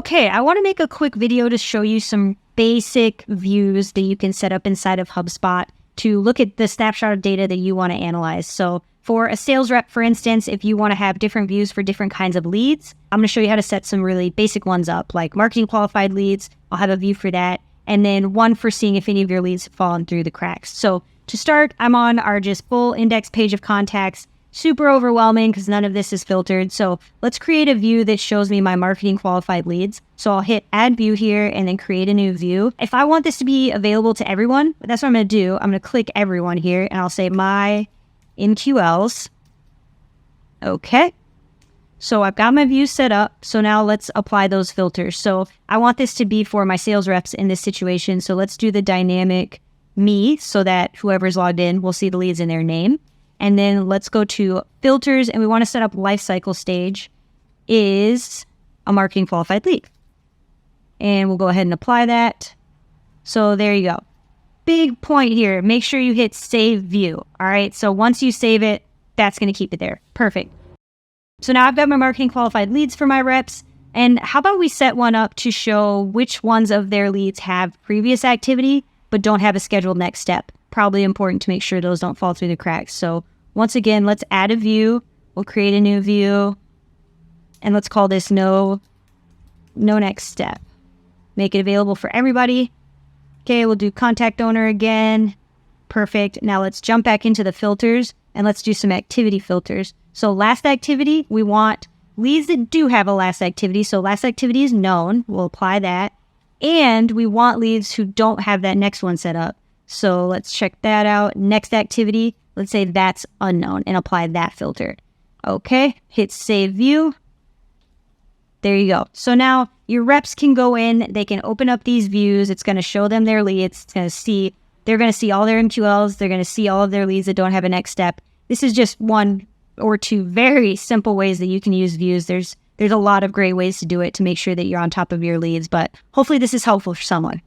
Okay, I want to make a quick video to show you some basic views that you can set up inside of HubSpot to look at the snapshot of data that you want to analyze. So for a sales rep, for instance, if you want to have different views for different kinds of leads, I'm going to show you how to set some really basic ones up, like marketing qualified leads. I'll have a view for that. And then one for seeing if any of your leads have fallen through the cracks. So to start, I'm on our just full index page of contacts. Super overwhelming because none of this is filtered. So let's create a view that shows me my marketing qualified leads. So I'll hit add view here and then create a new view. If I want this to be available to everyone, that's what I'm going to do. I'm going to click everyone here and I'll say my MQLs. Okay. So I've got my view set up. So now let's apply those filters. So I want this to be for my sales reps in this situation. So let's do the dynamic me so that whoever's logged in will see the leads in their name. And then let's go to filters, and we want to set up lifecycle stage is a marketing qualified lead. And we'll go ahead and apply that. So there you go. Big point here. Make sure you hit save view. All right. So once you save it, that's going to keep it there. Perfect. So now I've got my marketing qualified leads for my reps. And how about we set one up to show which ones of their leads have previous activity, but don't have a scheduled next step. Probably important to make sure those don't fall through the cracks. So once again, let's add a view. We'll create a new view and let's call this no next step. Make it available for everybody. Okay, we'll do contact owner again. Perfect. Now let's jump back into the filters and let's do some activity filters. So last activity, we want leads that do have a last activity. So last activity is known. We'll apply that. And we want leads who don't have that next one set up. So let's check that out. Next activity, let's say that's unknown and apply that filter. Okay, hit save view. There you go. So now your reps can go in, they can open up these views. It's going to show them their leads. It's going to see, they're going to see all their MQLs. They're going to see all of their leads that don't have a next step. This is just one or two very simple ways that you can use views. There's a lot of great ways to do it to make sure that you're on top of your leads, but hopefully this is helpful for someone.